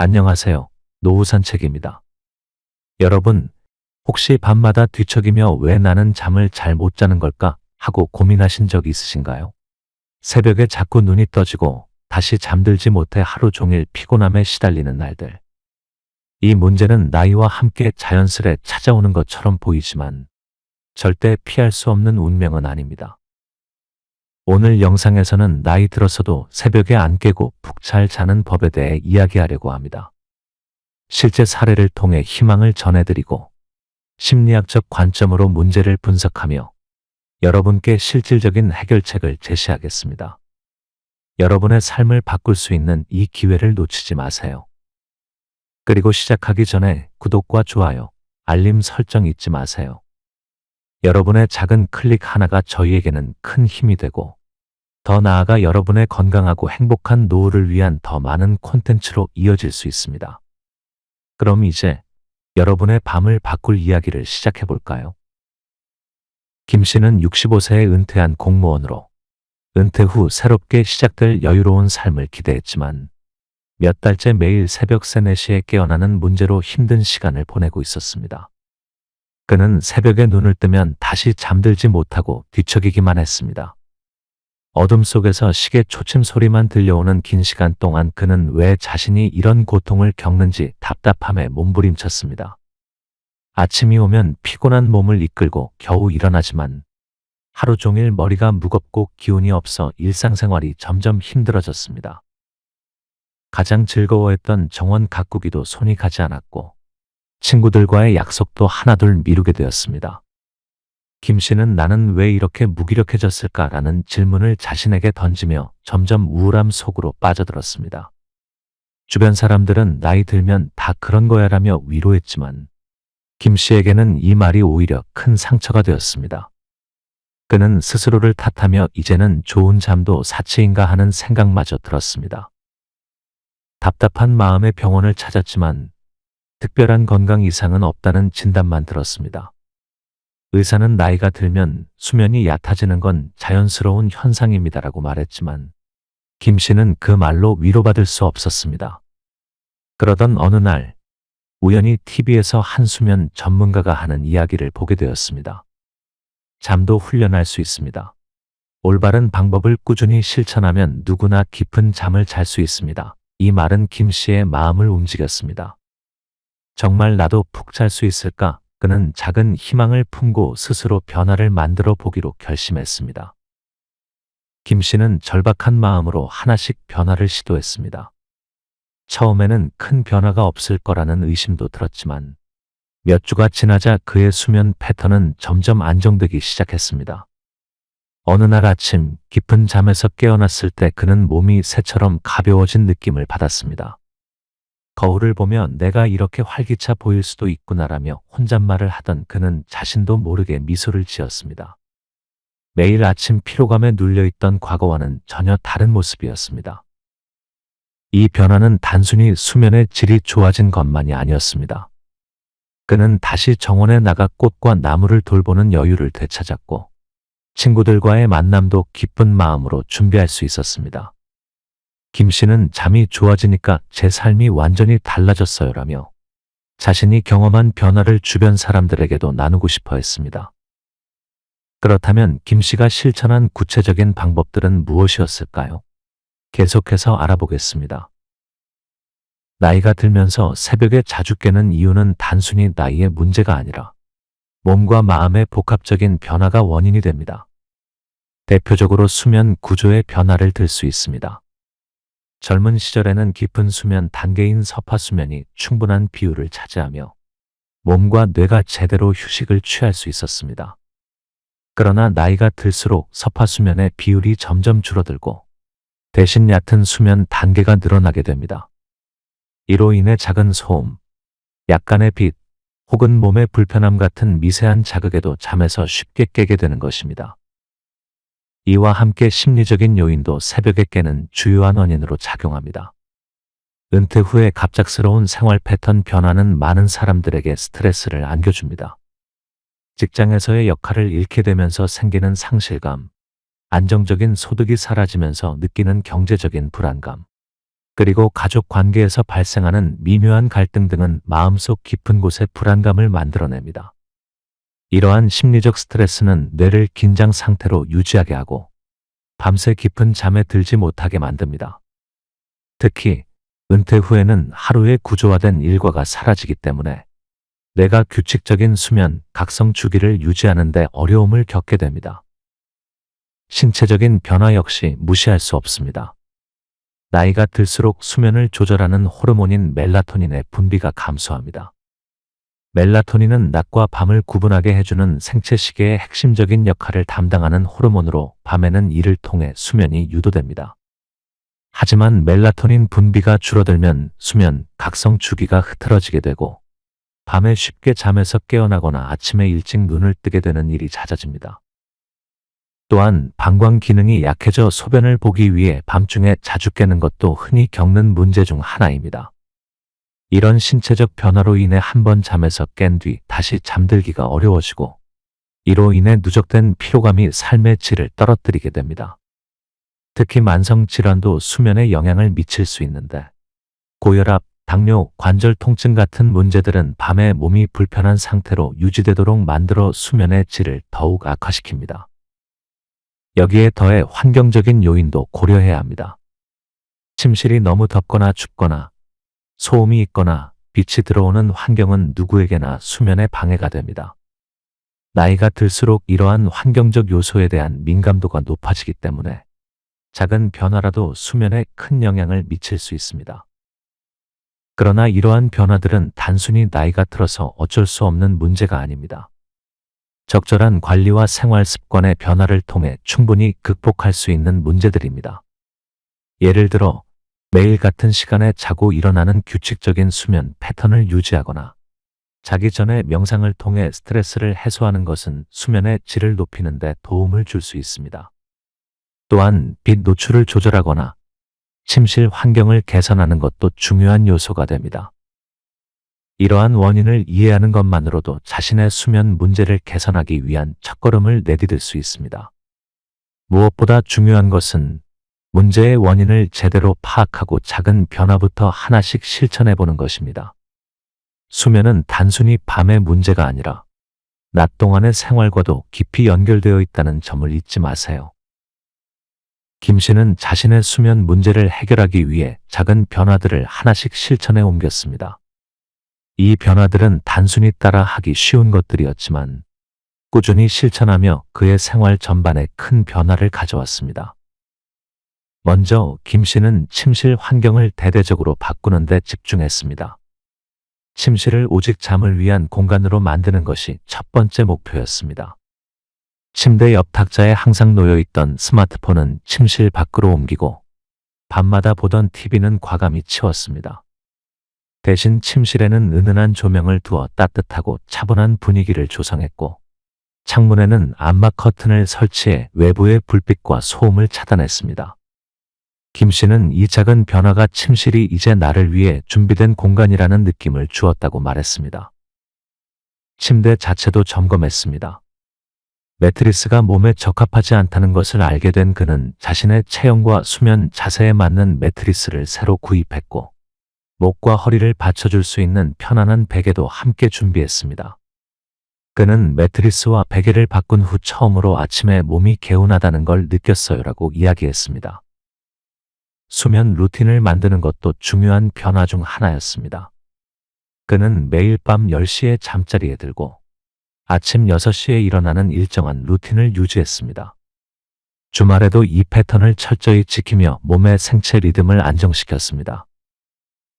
안녕하세요. 노후 산책입니다. 여러분, 혹시 밤마다 뒤척이며 왜 나는 잠을 잘 못 자는 걸까 하고 고민하신 적 있으신가요? 새벽에 자꾸 눈이 떠지고 다시 잠들지 못해 하루 종일 피곤함에 시달리는 날들. 이 문제는 나이와 함께 자연스레 찾아오는 것처럼 보이지만 절대 피할 수 없는 운명은 아닙니다. 오늘 영상에서는 나이 들어서도 새벽에 안 깨고 푹 잘 자는 법에 대해 이야기하려고 합니다. 실제 사례를 통해 희망을 전해드리고 심리학적 관점으로 문제를 분석하며 여러분께 실질적인 해결책을 제시하겠습니다. 여러분의 삶을 바꿀 수 있는 이 기회를 놓치지 마세요. 그리고 시작하기 전에 구독과 좋아요, 알림 설정 잊지 마세요. 여러분의 작은 클릭 하나가 저희에게는 큰 힘이 되고 더 나아가 여러분의 건강하고 행복한 노후를 위한 더 많은 콘텐츠로 이어질 수 있습니다. 그럼 이제 여러분의 밤을 바꿀 이야기를 시작해 볼까요? 김 씨는 65세에 은퇴한 공무원으로 은퇴 후 새롭게 시작될 여유로운 삶을 기대했지만 몇 달째 매일 새벽 3, 4시에 깨어나는 문제로 힘든 시간을 보내고 있었습니다. 그는 새벽에 눈을 뜨면 다시 잠들지 못하고 뒤척이기만 했습니다. 어둠 속에서 시계 초침 소리만 들려오는 긴 시간 동안 그는 왜 자신이 이런 고통을 겪는지 답답함에 몸부림쳤습니다. 아침이 오면 피곤한 몸을 이끌고 겨우 일어나지만 하루 종일 머리가 무겁고 기운이 없어 일상생활이 점점 힘들어졌습니다. 가장 즐거워했던 정원 가꾸기도 손이 가지 않았고 친구들과의 약속도 하나둘 미루게 되었습니다. 김 씨는 나는 왜 이렇게 무기력해졌을까라는 질문을 자신에게 던지며 점점 우울함 속으로 빠져들었습니다. 주변 사람들은 나이 들면 다 그런 거야라며 위로했지만 김 씨에게는 이 말이 오히려 큰 상처가 되었습니다. 그는 스스로를 탓하며 이제는 좋은 잠도 사치인가 하는 생각마저 들었습니다. 답답한 마음에 병원을 찾았지만 특별한 건강 이상은 없다는 진단만 들었습니다. 의사는 나이가 들면 수면이 얕아지는 건 자연스러운 현상입니다라고 말했지만 김 씨는 그 말로 위로받을 수 없었습니다. 그러던 어느 날 우연히 TV에서 한 수면 전문가가 하는 이야기를 보게 되었습니다. 잠도 훈련할 수 있습니다. 올바른 방법을 꾸준히 실천하면 누구나 깊은 잠을 잘 수 있습니다. 이 말은 김 씨의 마음을 움직였습니다. 정말 나도 푹 잘 수 있을까? 그는 작은 희망을 품고 스스로 변화를 만들어 보기로 결심했습니다. 김 씨는 절박한 마음으로 하나씩 변화를 시도했습니다. 처음에는 큰 변화가 없을 거라는 의심도 들었지만 몇 주가 지나자 그의 수면 패턴은 점점 안정되기 시작했습니다. 어느 날 아침 깊은 잠에서 깨어났을 때 그는 몸이 새처럼 가벼워진 느낌을 받았습니다. 거울을 보며 내가 이렇게 활기차 보일 수도 있구나라며 혼잣말을 하던 그는 자신도 모르게 미소를 지었습니다. 매일 아침 피로감에 눌려있던 과거와는 전혀 다른 모습이었습니다. 이 변화는 단순히 수면의 질이 좋아진 것만이 아니었습니다. 그는 다시 정원에 나가 꽃과 나무를 돌보는 여유를 되찾았고 친구들과의 만남도 기쁜 마음으로 준비할 수 있었습니다. 김 씨는 잠이 좋아지니까 제 삶이 완전히 달라졌어요라며 자신이 경험한 변화를 주변 사람들에게도 나누고 싶어 했습니다. 그렇다면 김 씨가 실천한 구체적인 방법들은 무엇이었을까요? 계속해서 알아보겠습니다. 나이가 들면서 새벽에 자주 깨는 이유는 단순히 나이의 문제가 아니라 몸과 마음의 복합적인 변화가 원인이 됩니다. 대표적으로 수면 구조의 변화를 들 수 있습니다. 젊은 시절에는 깊은 수면 단계인 서파 수면이 충분한 비율을 차지하며 몸과 뇌가 제대로 휴식을 취할 수 있었습니다. 그러나 나이가 들수록 서파 수면의 비율이 점점 줄어들고 대신 얕은 수면 단계가 늘어나게 됩니다. 이로 인해 작은 소음, 약간의 빛, 혹은 몸의 불편함 같은 미세한 자극에도 잠에서 쉽게 깨게 되는 것입니다. 이와 함께 심리적인 요인도 새벽에 깨는 주요한 원인으로 작용합니다. 은퇴 후에 갑작스러운 생활 패턴 변화는 많은 사람들에게 스트레스를 안겨줍니다. 직장에서의 역할을 잃게 되면서 생기는 상실감, 안정적인 소득이 사라지면서 느끼는 경제적인 불안감, 그리고 가족 관계에서 발생하는 미묘한 갈등 등은 마음속 깊은 곳에 불안감을 만들어냅니다. 이러한 심리적 스트레스는 뇌를 긴장 상태로 유지하게 하고 밤새 깊은 잠에 들지 못하게 만듭니다. 특히 은퇴 후에는 하루의 구조화된 일과가 사라지기 때문에 뇌가 규칙적인 수면, 각성 주기를 유지하는 데 어려움을 겪게 됩니다. 신체적인 변화 역시 무시할 수 없습니다. 나이가 들수록 수면을 조절하는 호르몬인 멜라토닌의 분비가 감소합니다. 멜라토닌은 낮과 밤을 구분하게 해주는 생체 시계의 핵심적인 역할을 담당하는 호르몬으로 밤에는 이를 통해 수면이 유도됩니다. 하지만 멜라토닌 분비가 줄어들면 수면, 각성 주기가 흐트러지게 되고 밤에 쉽게 잠에서 깨어나거나 아침에 일찍 눈을 뜨게 되는 일이 잦아집니다. 또한 방광 기능이 약해져 소변을 보기 위해 밤중에 자주 깨는 것도 흔히 겪는 문제 중 하나입니다. 이런 신체적 변화로 인해 한 번 잠에서 깬 뒤 다시 잠들기가 어려워지고 이로 인해 누적된 피로감이 삶의 질을 떨어뜨리게 됩니다. 특히 만성 질환도 수면에 영향을 미칠 수 있는데 고혈압, 당뇨, 관절 통증 같은 문제들은 밤에 몸이 불편한 상태로 유지되도록 만들어 수면의 질을 더욱 악화시킵니다. 여기에 더해 환경적인 요인도 고려해야 합니다. 침실이 너무 덥거나 춥거나 소음이 있거나 빛이 들어오는 환경은 누구에게나 수면에 방해가 됩니다. 나이가 들수록 이러한 환경적 요소에 대한 민감도가 높아지기 때문에 작은 변화라도 수면에 큰 영향을 미칠 수 있습니다. 그러나 이러한 변화들은 단순히 나이가 들어서 어쩔 수 없는 문제가 아닙니다. 적절한 관리와 생활 습관의 변화를 통해 충분히 극복할 수 있는 문제들입니다. 예를 들어 매일 같은 시간에 자고 일어나는 규칙적인 수면 패턴을 유지하거나 자기 전에 명상을 통해 스트레스를 해소하는 것은 수면의 질을 높이는 데 도움을 줄 수 있습니다. 또한 빛 노출을 조절하거나 침실 환경을 개선하는 것도 중요한 요소가 됩니다. 이러한 원인을 이해하는 것만으로도 자신의 수면 문제를 개선하기 위한 첫걸음을 내디딜 수 있습니다. 무엇보다 중요한 것은 문제의 원인을 제대로 파악하고 작은 변화부터 하나씩 실천해 보는 것입니다. 수면은 단순히 밤의 문제가 아니라 낮 동안의 생활과도 깊이 연결되어 있다는 점을 잊지 마세요. 김 씨는 자신의 수면 문제를 해결하기 위해 작은 변화들을 하나씩 실천해 옮겼습니다. 이 변화들은 단순히 따라하기 쉬운 것들이었지만 꾸준히 실천하며 그의 생활 전반에 큰 변화를 가져왔습니다. 먼저 김 씨는 침실 환경을 대대적으로 바꾸는 데 집중했습니다. 침실을 오직 잠을 위한 공간으로 만드는 것이 첫 번째 목표였습니다. 침대 옆 탁자에 항상 놓여있던 스마트폰은 침실 밖으로 옮기고 밤마다 보던 TV는 과감히 치웠습니다. 대신 침실에는 은은한 조명을 두어 따뜻하고 차분한 분위기를 조성했고 창문에는 암막 커튼을 설치해 외부의 불빛과 소음을 차단했습니다. 김 씨는 이 작은 변화가 침실이 이제 나를 위해 준비된 공간이라는 느낌을 주었다고 말했습니다. 침대 자체도 점검했습니다. 매트리스가 몸에 적합하지 않다는 것을 알게 된 그는 자신의 체형과 수면 자세에 맞는 매트리스를 새로 구입했고 목과 허리를 받쳐줄 수 있는 편안한 베개도 함께 준비했습니다. 그는 매트리스와 베개를 바꾼 후 처음으로 아침에 몸이 개운하다는 걸 느꼈어요라고 이야기했습니다. 수면 루틴을 만드는 것도 중요한 변화 중 하나였습니다. 그는 매일 밤 10시에 잠자리에 들고 아침 6시에 일어나는 일정한 루틴을 유지했습니다. 주말에도 이 패턴을 철저히 지키며 몸의 생체 리듬을 안정시켰습니다.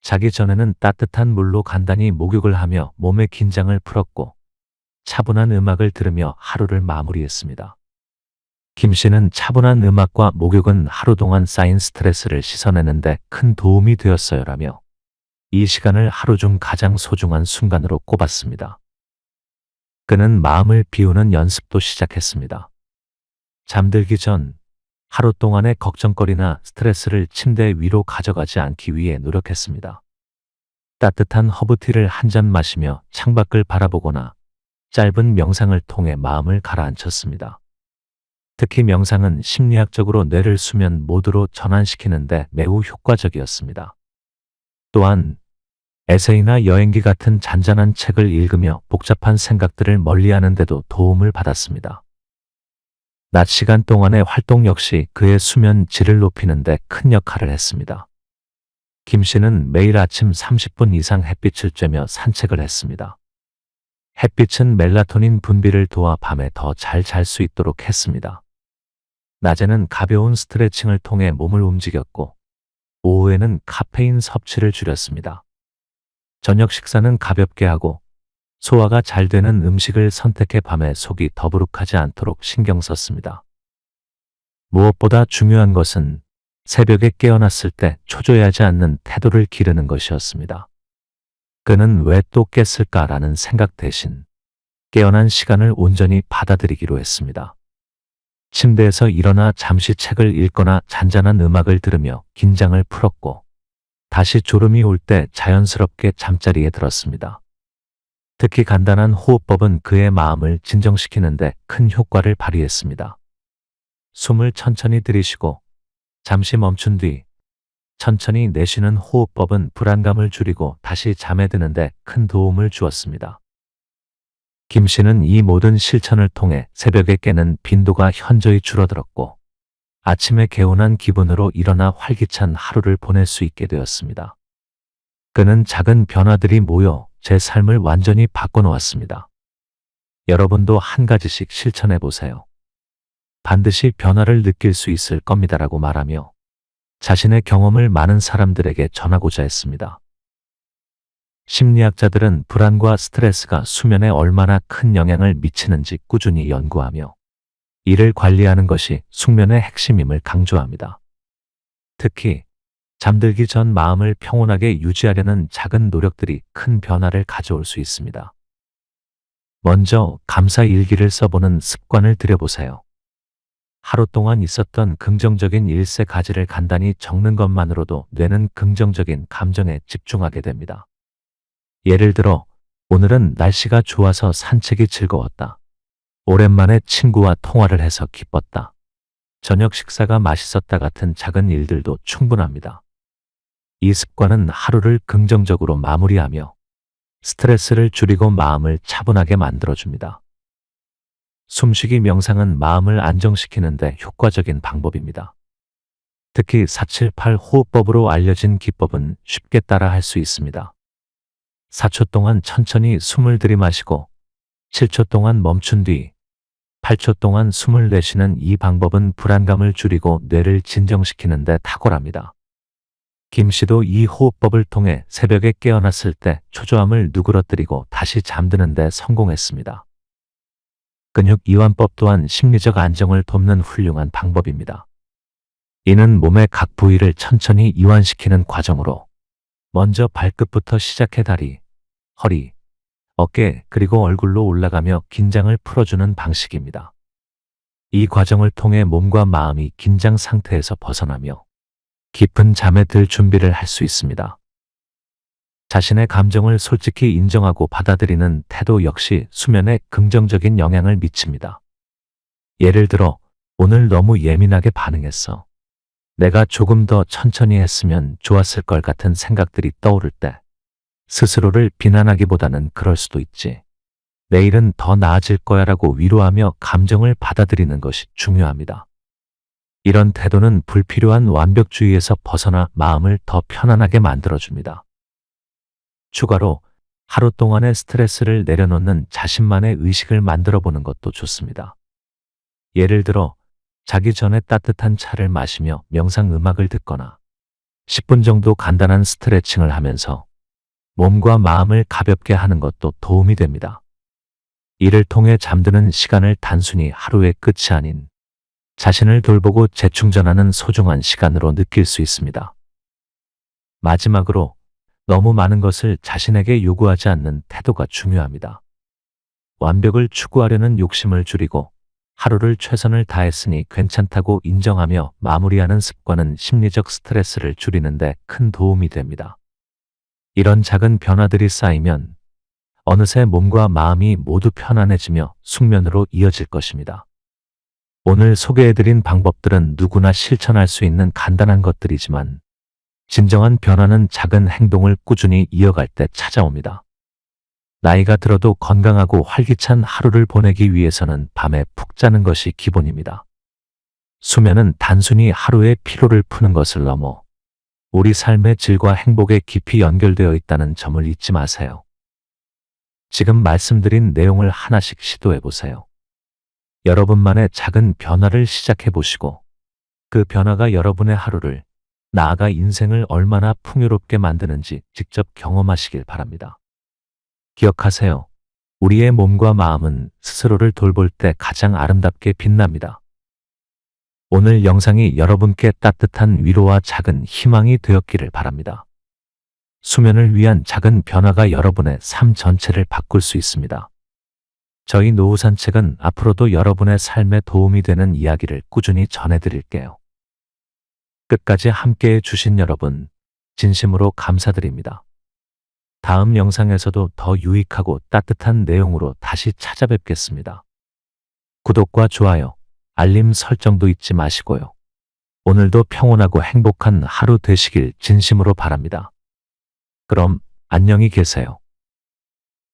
자기 전에는 따뜻한 물로 간단히 목욕을 하며 몸의 긴장을 풀었고 차분한 음악을 들으며 하루를 마무리했습니다. 김 씨는 차분한 음악과 목욕은 하루 동안 쌓인 스트레스를 씻어내는데 큰 도움이 되었어요라며 이 시간을 하루 중 가장 소중한 순간으로 꼽았습니다. 그는 마음을 비우는 연습도 시작했습니다. 잠들기 전 하루 동안의 걱정거리나 스트레스를 침대 위로 가져가지 않기 위해 노력했습니다. 따뜻한 허브티를 한 잔 마시며 창밖을 바라보거나 짧은 명상을 통해 마음을 가라앉혔습니다. 특히 명상은 심리학적으로 뇌를 수면 모드로 전환시키는데 매우 효과적이었습니다. 또한 에세이나 여행기 같은 잔잔한 책을 읽으며 복잡한 생각들을 멀리하는 데도 도움을 받았습니다. 낮 시간 동안의 활동 역시 그의 수면 질을 높이는 데 큰 역할을 했습니다. 김 씨는 매일 아침 30분 이상 햇빛을 쬐며 산책을 했습니다. 햇빛은 멜라토닌 분비를 도와 밤에 더 잘 잘 수 있도록 했습니다. 낮에는 가벼운 스트레칭을 통해 몸을 움직였고, 오후에는 카페인 섭취를 줄였습니다. 저녁 식사는 가볍게 하고, 소화가 잘 되는 음식을 선택해 밤에 속이 더부룩하지 않도록 신경 썼습니다. 무엇보다 중요한 것은 새벽에 깨어났을 때 초조해하지 않는 태도를 기르는 것이었습니다. 그는 왜 또 깼을까라는 생각 대신 깨어난 시간을 온전히 받아들이기로 했습니다. 침대에서 일어나 잠시 책을 읽거나 잔잔한 음악을 들으며 긴장을 풀었고, 다시 졸음이 올 때 자연스럽게 잠자리에 들었습니다. 특히 간단한 호흡법은 그의 마음을 진정시키는데 큰 효과를 발휘했습니다. 숨을 천천히 들이쉬고 잠시 멈춘 뒤 천천히 내쉬는 호흡법은 불안감을 줄이고 다시 잠에 드는데 큰 도움을 주었습니다. 김 씨는 이 모든 실천을 통해 새벽에 깨는 빈도가 현저히 줄어들었고, 아침에 개운한 기분으로 일어나 활기찬 하루를 보낼 수 있게 되었습니다. 그는 작은 변화들이 모여 제 삶을 완전히 바꿔놓았습니다. 여러분도 한 가지씩 실천해 보세요. 반드시 변화를 느낄 수 있을 겁니다라고 말하며 자신의 경험을 많은 사람들에게 전하고자 했습니다. 심리학자들은 불안과 스트레스가 수면에 얼마나 큰 영향을 미치는지 꾸준히 연구하며 이를 관리하는 것이 숙면의 핵심임을 강조합니다. 특히 잠들기 전 마음을 평온하게 유지하려는 작은 노력들이 큰 변화를 가져올 수 있습니다. 먼저 감사 일기를 써보는 습관을 들여보세요. 하루 동안 있었던 긍정적인 일세 가지를 간단히 적는 것만으로도 뇌는 긍정적인 감정에 집중하게 됩니다. 예를 들어, 오늘은 날씨가 좋아서 산책이 즐거웠다. 오랜만에 친구와 통화를 해서 기뻤다. 저녁 식사가 맛있었다 같은 작은 일들도 충분합니다. 이 습관은 하루를 긍정적으로 마무리하며 스트레스를 줄이고 마음을 차분하게 만들어줍니다. 숨쉬기 명상은 마음을 안정시키는 데 효과적인 방법입니다. 특히 478 호흡법으로 알려진 기법은 쉽게 따라 할 수 있습니다. 4초 동안 천천히 숨을 들이마시고 7초 동안 멈춘 뒤 8초 동안 숨을 내쉬는 이 방법은 불안감을 줄이고 뇌를 진정시키는 데 탁월합니다. 김 씨도 이 호흡법을 통해 새벽에 깨어났을 때 초조함을 누그러뜨리고 다시 잠드는 데 성공했습니다. 근육 이완법 또한 심리적 안정을 돕는 훌륭한 방법입니다. 이는 몸의 각 부위를 천천히 이완시키는 과정으로 먼저 발끝부터 시작해 다리, 허리, 어깨 그리고 얼굴로 올라가며 긴장을 풀어주는 방식입니다. 이 과정을 통해 몸과 마음이 긴장 상태에서 벗어나며 깊은 잠에 들 준비를 할 수 있습니다. 자신의 감정을 솔직히 인정하고 받아들이는 태도 역시 수면에 긍정적인 영향을 미칩니다. 예를 들어, 오늘 너무 예민하게 반응했어. 내가 조금 더 천천히 했으면 좋았을 걸 같은 생각들이 떠오를 때 스스로를 비난하기보다는 그럴 수도 있지. 내일은 더 나아질 거야 라고 위로하며 감정을 받아들이는 것이 중요합니다. 이런 태도는 불필요한 완벽주의에서 벗어나 마음을 더 편안하게 만들어줍니다. 추가로 하루 동안의 스트레스를 내려놓는 자신만의 의식을 만들어 보는 것도 좋습니다. 예를 들어 자기 전에 따뜻한 차를 마시며 명상 음악을 듣거나 10분 정도 간단한 스트레칭을 하면서 몸과 마음을 가볍게 하는 것도 도움이 됩니다. 이를 통해 잠드는 시간을 단순히 하루의 끝이 아닌 자신을 돌보고 재충전하는 소중한 시간으로 느낄 수 있습니다. 마지막으로 너무 많은 것을 자신에게 요구하지 않는 태도가 중요합니다. 완벽을 추구하려는 욕심을 줄이고 하루를 최선을 다했으니 괜찮다고 인정하며 마무리하는 습관은 심리적 스트레스를 줄이는 데 큰 도움이 됩니다. 이런 작은 변화들이 쌓이면 어느새 몸과 마음이 모두 편안해지며 숙면으로 이어질 것입니다. 오늘 소개해드린 방법들은 누구나 실천할 수 있는 간단한 것들이지만 진정한 변화는 작은 행동을 꾸준히 이어갈 때 찾아옵니다. 나이가 들어도 건강하고 활기찬 하루를 보내기 위해서는 밤에 푹 자는 것이 기본입니다. 수면은 단순히 하루의 피로를 푸는 것을 넘어 우리 삶의 질과 행복에 깊이 연결되어 있다는 점을 잊지 마세요. 지금 말씀드린 내용을 하나씩 시도해 보세요. 여러분만의 작은 변화를 시작해 보시고 그 변화가 여러분의 하루를, 나아가 인생을 얼마나 풍요롭게 만드는지 직접 경험하시길 바랍니다. 기억하세요. 우리의 몸과 마음은 스스로를 돌볼 때 가장 아름답게 빛납니다. 오늘 영상이 여러분께 따뜻한 위로와 작은 희망이 되었기를 바랍니다. 수면을 위한 작은 변화가 여러분의 삶 전체를 바꿀 수 있습니다. 저희 노후 산책은 앞으로도 여러분의 삶에 도움이 되는 이야기를 꾸준히 전해드릴게요. 끝까지 함께해 주신 여러분, 진심으로 감사드립니다. 다음 영상에서도 더 유익하고 따뜻한 내용으로 다시 찾아뵙겠습니다. 구독과 좋아요, 알림 설정도 잊지 마시고요. 오늘도 평온하고 행복한 하루 되시길 진심으로 바랍니다. 그럼 안녕히 계세요.